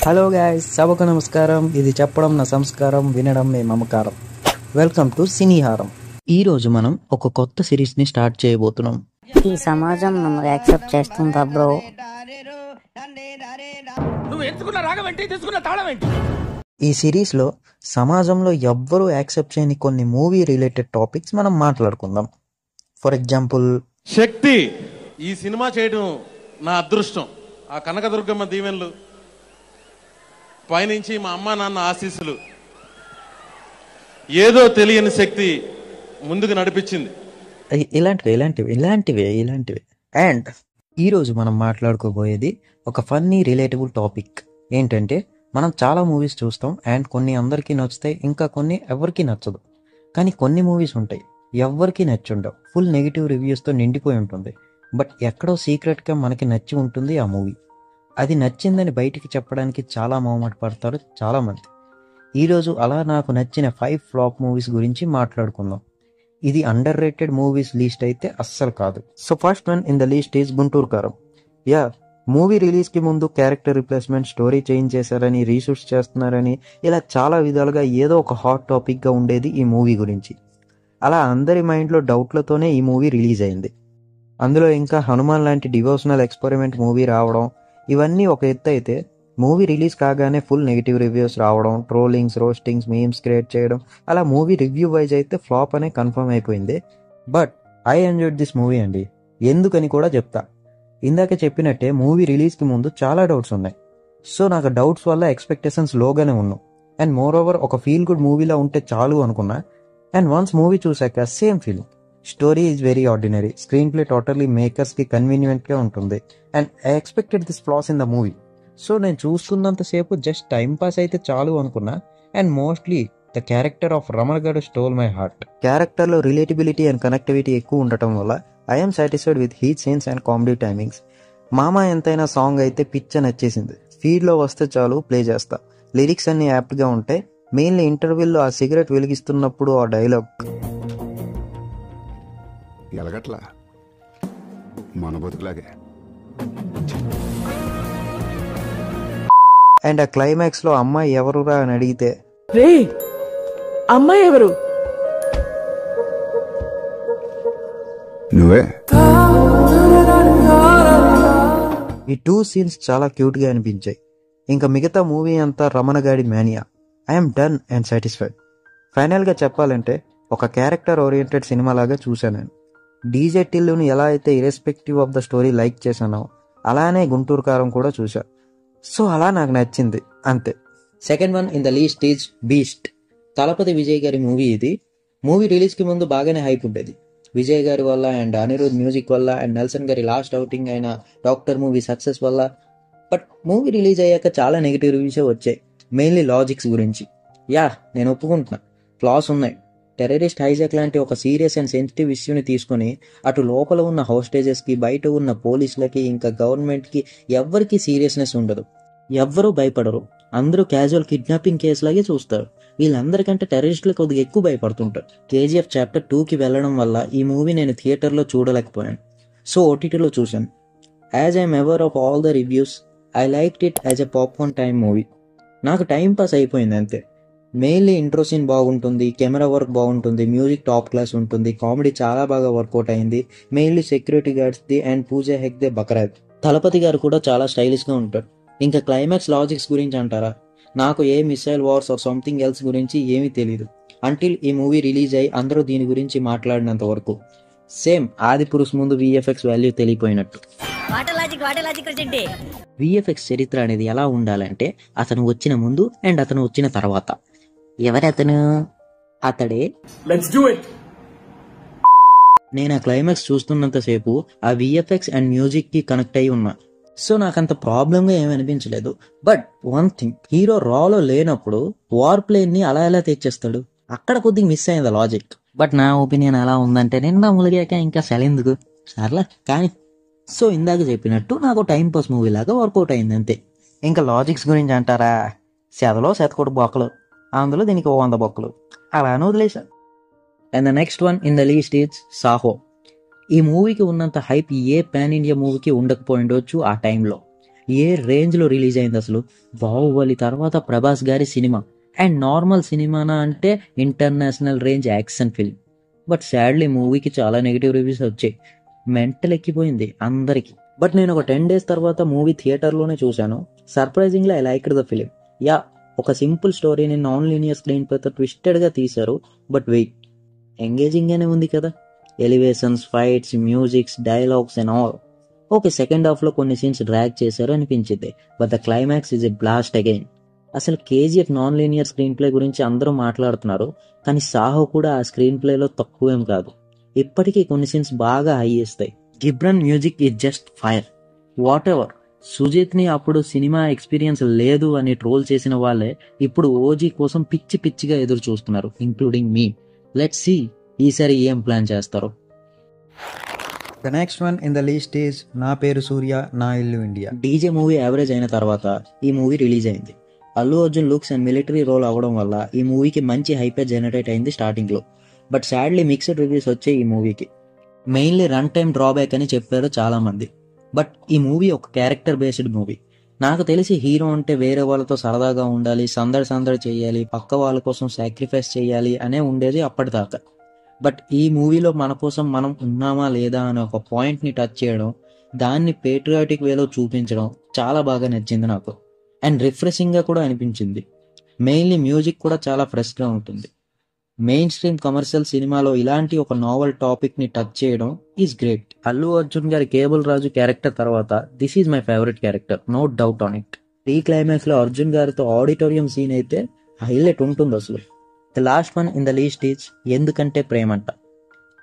Hello guys, సభకు నమస్కారం. ఇది చెప్పడం నా సంస్కారం, వినడం మీ మమకారం. Welcome to Cineharam. ఈ రోజు మనం ఒక కొత్త సిరీస్ ని స్టార్ట్ చేయబోతున్నాం. ఈ సమాజం నన్ను యాక్సెప్ట్ చేస్తుందా బ్రో? ఈ సిరీస్ లో సమాజంలో ఎవ్వరూ యాక్సెప్ట్ చేయని కొన్ని మూవీ రిలేటెడ్ టాపిక్స్ మనం మాట్లాడుకుందాం. ఫర్ ఎగ్జాంపుల్, శక్తి. ఈ సినిమా చేయడం నా అదృష్టం. ఆ కనకదుర్గమ్మ దీవెనలు, పైనుంచి మా అమ్మ నాన్న ఆశీస్సులు, ఏదో తెలియని శక్తి ముందుకు నడిపించింది. ఇలాంటివే. అండ్ ఈరోజు మనం మాట్లాడుకోబోయేది ఒక ఫన్నీ రిలేటబుల్ టాపిక్. ఏంటంటే, మనం చాలా మూవీస్ చూస్తాం అండ్ కొన్ని అందరికీ నచ్చుతాయి, ఇంకా కొన్ని ఎవరికి నచ్చదు. కానీ కొన్ని మూవీస్ ఉంటాయి ఎవరికి నచ్చుండవు, ఫుల్ నెగిటివ్ రివ్యూస్తో నిండిపోయి ఉంటుంది. బట్ ఎక్కడో సీక్రెట్గా మనకి నచ్చి ఉంటుంది ఆ మూవీ. అది నచ్చిందని బయటికి చెప్పడానికి చాలా మొహమాట పడతారు చాలామంది. ఈరోజు అలా నాకు నచ్చిన 5 ఫ్లాప్ మూవీస్ గురించి మాట్లాడుకుందాం. ఇది అండర్ రేటెడ్ మూవీస్ లిస్ట్ అయితే అస్సలు కాదు. So first one in the list is Guntur కారం. మూవీ రిలీజ్కి ముందు క్యారెక్టర్ రిప్లేస్మెంట్, స్టోరీ చేంజ్ చేశారని, రీషూట్స్ చేస్తున్నారని, ఇలా చాలా విధాలుగా ఏదో ఒక హాట్ టాపిక్గా ఉండేది ఈ మూవీ గురించి. అలా అందరి మైండ్లో డౌట్లతోనే ఈ మూవీ రిలీజ్ అయింది. అందులో ఇంకా హనుమాన్ లాంటి డివోషనల్ ఎక్స్పెరిమెంట్ మూవీ రావడం, ఇవన్నీ ఒక ఎత్తు అయితే, మూవీ రిలీజ్ కాగానే ఫుల్ నెగిటివ్ రివ్యూస్ రావడం, ట్రోలింగ్స్, రోస్టింగ్స్, మీమ్స్ క్రియేట్ చేయడం, అలా మూవీ రివ్యూ వైజ్ అయితే ఫ్లాప్ అనే కన్ఫర్మ్ అయిపోయింది. But I enjoyed this movie అండి. ఎందుకని కూడా చెప్తా. ఇందాక చెప్పినట్టే మూవీ రిలీజ్కి ముందు చాలా డౌట్స్ ఉన్నాయి. సో నాకు డౌట్స్ వల్ల ఎక్స్పెక్టేషన్స్ లోగానే ఉన్నాం. అండ్ మోర్ ఓవర్ ఒక ఫీల్ గుడ్ మూవీలా ఉంటే చాలు అనుకున్నా. అండ్ వన్స్ మూవీ చూసాక same feeling. Story is very ordinary, screenplay totally మేకర్స్కి కన్వీనియంట్గా ఉంటుంది. And I expected this flaws in the movie. So నేను చూస్తున్నంతసేపు జస్ట్ టైం పాస్ అయితే చాలు అనుకున్నా. And mostly the character of Ramana garu stole my heart. క్యారెక్టర్లో రిలేటబిలిటీ అండ్ కనెక్టివిటీ ఎక్కువ ఉండటం వల్ల I'm satisfied with heat scenes and comedy timings. మామ ఎంతైనా సాంగ్ అయితే పిచ్చ నచ్చేసింది. ఫీడ్లో వస్తే చాలు ప్లే చేస్తా. లిరిక్స్ అన్ని యాప్ట్గా ఉంటాయి. మెయిన్లీ ఇంటర్వ్యూల్లో ఆ సిగరెట్ వెలిగిస్తున్నప్పుడు ఆ డైలాగ్, ఎలగట్లా మన బతుకులాగే. అండ్ ఆ క్లైమాక్స్లో అమ్మాయి ఎవరురా అని అడిగితే, రే అమ్మాయి ఎవరు? నువ్వే. ఈ 2 సీన్స్ చాలా క్యూట్గా అనిపించాయి. ఇంకా మిగతా మూవీ అంతా రమణగాడి mania. I'm done and satisfied. ఫైనల్గా చెప్పాలంటే ఒక క్యారెక్టర్ ఓరియంటెడ్ సినిమా లాగా చూశాను నేను. డీజే టిల్లుని ఎలా అయితే irrespective of the story like చేశానో, అలానే గుంటూరు కారం కూడా చూసా. సో అలా నాకు నచ్చింది, అంతే. Second one in the least is Beast. Thalapathy Vijay గారి మూవీ ఇది. మూవీ రిలీజ్కి ముందు బాగానే హైప్ ఉండేది. విజయ్ గారి వల్ల అండ్ అనిరుద్ మ్యూజిక్ వల్ల అండ్ నెల్సన్ గారి లాస్ట్ అవుటింగ్ అయిన డాక్టర్ మూవీ సక్సెస్ వల్ల. బట్ మూవీ రిలీజ్ అయ్యాక చాలా నెగిటివ్ రివ్యూసే వచ్చాయి, మెయిన్లీ లాజిక్స్ గురించి. నేను ఒప్పుకుంటున్నా, ఫ్లాస్ ఉన్నాయి. టెర్రరిస్ట్ హైజాక్ లాంటి ఒక సీరియస్ అండ్ సెన్సిటివ్ ఇష్యూని తీసుకొని అటు లోపల ఉన్న హోస్టేజెస్కి, బయట ఉన్న పోలీసులకి, ఇంకా గవర్నమెంట్కి ఎవ్వరికీ సీరియస్నెస్ ఉండదు. ఎవ్వరూ భయపడరు. అందరూ క్యాజువల్ కిడ్నాపింగ్ కేసులాగే చూస్తారు. వీళ్ళందరికంటే టెర్రరిస్టులు కొద్దిగా ఎక్కువ భయపడుతుంటారు. కేజీఎఫ్ చాప్టర్ 2కి వెళ్ళడం వల్ల ఈ మూవీ నేను థియేటర్లో చూడలేకపోయాను. సో ఓటీటీలో చూశాను. As I'm aware of all the reviews, I liked it as a popcorn time movie. నాకు టైం పాస్ అయిపోయింది అంతే. మెయిన్లీ ఇంట్రో సీన్ బాగుంటుంది, కెమెరా వర్క్ బాగుంటుంది, మ్యూజిక్ టాప్ క్లాస్ ఉంటుంది, కామెడీ చాలా బాగా వర్కౌట్ అయింది. మెయిన్లీ సెక్యూరిటీ గార్డ్స్ది అండ్ పూజా హెగ్దే బకరాద్. తలపతి గారు కూడా చాలా స్టైలిష్గా ఉంటారు. ఇంకా క్లైమాక్స్ లాజిక్స్ గురించి అంటారా, నాకు ఏ missile wars or something else గురించి ఏమీ తెలియదు అంటిల్ ఈ మూవీ రిలీజ్ అయ్యి అందరూ దీని గురించి మాట్లాడినంత వరకు. సేమ్ ఆదిపురుష్ ముందు విఎఫ్ఎక్స్ వాల్యూ తెలియపోయినట్టు. విఎఫ్ఎక్స్ చరిత్ర అనేది ఎలా ఉండాలంటే, అతను వచ్చిన ముందు అండ్ అతను వచ్చిన తర్వాత. ఎవరతను? అతడే. నేను ఆ క్లైమాక్స్ చూస్తున్నంతసేపు ఆ విఎఫ్ఎక్స్ అండ్ మ్యూజిక్కి కనెక్ట్ అయి ఉన్నా. సో నాకంత ప్రాబ్లంగా ఏమీ అనిపించలేదు. బట్ వన్ థింగ్, హీరో రాలో లేనప్పుడు వార్ ప్లేన్ని అలా ఎలా తెచ్చేస్తాడు? అక్కడ కొద్దిగా మిస్ అయింది లాజిక్. బట్ నా ఒపీనియన్ ఎలా ఉందంటే, నిన్న ములిగాక ఇంకా సెలెందుకు సర్లా కానీ. సో ఇందాక చెప్పినట్టు నాకు టైం పాస్ మూవీ లాగా వర్కౌట్ అయింది అంతే. ఇంకా లాజిక్స్ గురించి అంటారా, శతలో శతకోటి బొక్కలు, అందులో దీనికి 100 బొక్కలు, అలానే వదిలేసా. And the next one in the least is Saaho. ఈ మూవీకి ఉన్నంత హైప్ ఏ పాన్ ఇండియా మూవీకి ఉండకపోయిండొచ్చు ఆ టైంలో. ఏ రేంజ్లో రిలీజ్ అయింది అసలు. బాహుబలి తర్వాత ప్రభాస్ గారి సినిమా, అండ్ నార్మల్ సినిమానా అంటే international range action film. But sadly మూవీకి చాలా నెగిటివ్ రివ్యూస్ వచ్చాయి. మెంటల్ ఎక్కిపోయింది అందరికి. బట్ నేను ఒక 10 days తర్వాత మూవీ థియేటర్లోనే చూశాను. Surprisingly I liked the film. ఒక సింపుల్ స్టోరీని నాన్ లీనియర్ స్క్రీన్ ప్లేతో ట్విస్టెడ్గా తీశారు. బట్ వెయిట్, ఎంగేజింగ్గానే ఉంది కదా. Elevations, fights, musics, dialogues and all. Okay, second హాఫ్లో కొన్ని సీన్స్ డ్రాగ్ చేశారు అనిపించింది. But the climax is a blast again. అసలు KGF non linear screenplay గురించి అందరూ మాట్లాడుతున్నారు, కానీ సాహో కూడా ఆ స్క్రీన్ ప్లేలో తక్కువేం కాదు. ఇప్పటికీ కొన్ని సీన్స్ బాగా హై ఇస్తాయి. Ghibran music is just fire. Whatever. సుజిత్ని అప్పుడు సినిమా ఎక్స్పీరియన్స్ లేదు అని ట్రోల్ చేసిన వాళ్ళే ఇప్పుడు ఓజీ కోసం పిచ్చి పిచ్చిగా ఎదురు చూస్తున్నారు, ఇంక్లూడింగ్ మీ. లెట్స్ సీ ఈసారి ఏం ప్లాన్ చేస్తారో. The next one in the list is నా పేరు సూర్య, నా ఇల్లు ఇండియా. డీజే మూవీ యావరేజ్ అయిన తర్వాత ఈ మూవీ రిలీజ్ అయింది. Allu Arjun looks and military role అవ్వడం వల్ల ఈ మూవీకి మంచి హైప్ జనరేట్ అయింది స్టార్టింగ్ లో. బట్ సాడ్లీ మిక్స్డ్ రివ్యూస్ వచ్చాయి ఈ మూవీకి. మెయిన్లీ రన్ టైమ్ డ్రాబ్యాక్ అని చెప్పారు చాలా మంది. బట్ ఈ మూవీ ఒక క్యారెక్టర్ బేస్డ్ మూవీ. నాకు తెలిసి హీరో అంటే వేరే వాళ్ళతో సరదాగా ఉండాలి, సందడి చేయాలి, పక్క వాళ్ళ కోసం సాక్రిఫైస్ చేయాలి అనే ఉండేది అప్పటిదాకా. బట్ ఈ మూవీలో మన కోసం మనం ఉన్నామా లేదా అనే ఒక పాయింట్ని టచ్ చేయడం, దాన్ని పేట్రియాటిక్ వేలో చూపించడం చాలా బాగా నచ్చింది నాకు. అండ్ రిఫ్రెషింగ్గా కూడా అనిపించింది. మెయిన్లీ మ్యూజిక్ కూడా చాలా ఫ్రెష్గా ఉంటుంది. మెయిన్ స్ట్రీమ్ కమర్షియల్ సినిమాలో ఇలాంటి ఒక నావల్ టాపిక్ ని టచ్ చేయడం ఈజ్ గ్రేట్. అల్లు అర్జున్ గారి కేబుల్ రాజు క్యారెక్టర్ తర్వాత this is my favourite character, no doubt on it. ఈ క్లైమాక్స్ లో అర్జున్ గారితో ఆడిటోరియం సీన్ అయితే హైలైట్ ఉంటుంది అసలు. The last one in the least is ఎందుకంటే ప్రేమంట.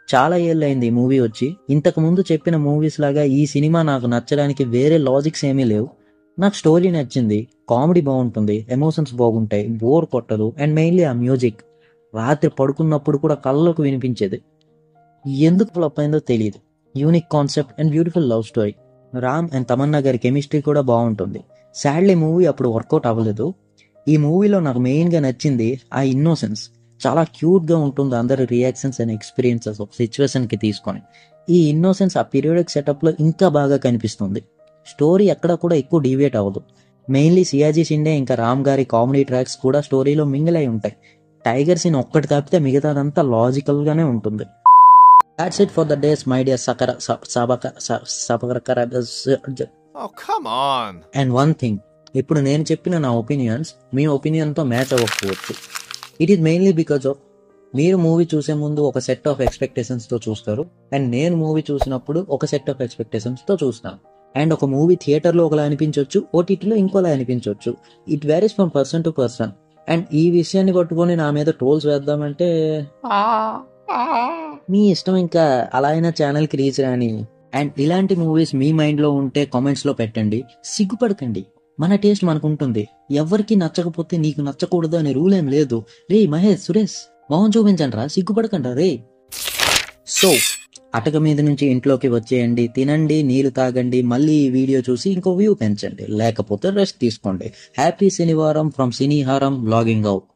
చాలా ఏళ్ళైంది ఈ మూవీ వచ్చి. ఇంతకు ముందు చెప్పిన మూవీస్ లాగా ఈ సినిమా నాకు నచ్చడానికి వేరే లాజిక్స్ ఏమీ లేవు. నాకు స్టోరీ నచ్చింది, కామెడీ బాగుంటుంది, ఎమోషన్స్ బాగుంటాయి, బోర్ కొట్టదు. అండ్ మెయిన్లీ ఆ మ్యూజిక్ రాత్రి పడుకున్నప్పుడు కూడా కళ్ళకు వినిపించేది. ఎందుకు ఫ్లాప్ అయిందో తెలియదు. Unique concept and beautiful love story. Ram and Tamannaah గారి కెమిస్ట్రీ కూడా బాగుంటుంది. సాడ్లీ మూవీ అప్పుడు వర్కౌట్ అవ్వలేదు. ఈ మూవీలో నాకు మెయిన్గా నచ్చింది ఆ ఇన్నోసెన్స్. చాలా క్యూట్గా ఉంటుంది అందరి రియాక్షన్స్ అండ్ ఎక్స్పీరియన్సెస్ ఒక సిచ్యువేషన్కి తీసుకొని. ఈ ఇన్నోసెన్స్ ఆ పీరియాడిక్ సెటప్లో ఇంకా బాగా కనిపిస్తుంది. స్టోరీ ఎక్కడ కూడా ఎక్కువ డీవియేట్ అవ్వదు. మెయిన్లీ సియాజీ షిండే ఇంకా రామ్ గారి కామెడీ ట్రాక్స్ కూడా స్టోరీలో మింగిల్ అయి ఉంటాయి. టైగర్ సీన్ ఒక్కటి తప్పితే మిగతాదంతా లాజికల్ గానే ఉంటుంది. That's it for the days my dear and one thing, ఇప్పుడు నేను చెప్పిన నా ఒపీనియన్స్ మీ ఒపీనియన్తో మ్యాచ్ అవ్వకపోవచ్చు. It is mainly because of మీరు మూవీ చూసే ముందు ఒక సెట్ ఆఫ్ ఎక్స్పెక్టేషన్స్తో చూస్తారు, అండ్ నేను మూవీ చూసినప్పుడు ఒక సెట్ ఆఫ్ ఎక్స్పెక్టేషన్స్తో చూస్తాను. అండ్ ఒక మూవీ థియేటర్లో ఒకలా అనిపించవచ్చు, ఓటీటీలో ఇంకోలా అనిపించవచ్చు. It varies from person to person. And ఈ విషయాన్ని పట్టుకొని నా మీద ట్రోల్స్ వేద్దామంటే మీ ఇష్టం. ఇంకా అలా అయినా ఛానల్కి రీచ్ రాని. అండ్ ఇలాంటి మూవీస్ మీ మైండ్లో ఉంటే కామెంట్స్లో పెట్టండి, సిగ్గుపడకండి. మన టేస్ట్ మనకు ఉంటుంది. ఎవరికి నచ్చకపోతే నీకు నచ్చకూడదు అనే రూల్ ఏం లేదు. రే మహేష్, సురేష్ మొహం చూపించండి రా, సిగ్గుపడకండి రే. సో అటక మీద నుంచి ఇంట్లోకి వచ్చేయండి, తినండి, నీళ్లు తాగండి, మళ్ళీ ఈ వీడియో చూసి ఇంకో వ్యూ పెంచండి, లేకపోతే రెస్ట్ తీసుకోండి. హ్యాపీ శనివారం ఫ్రమ్ సినీహారం, లాగింగ్ అవుట్.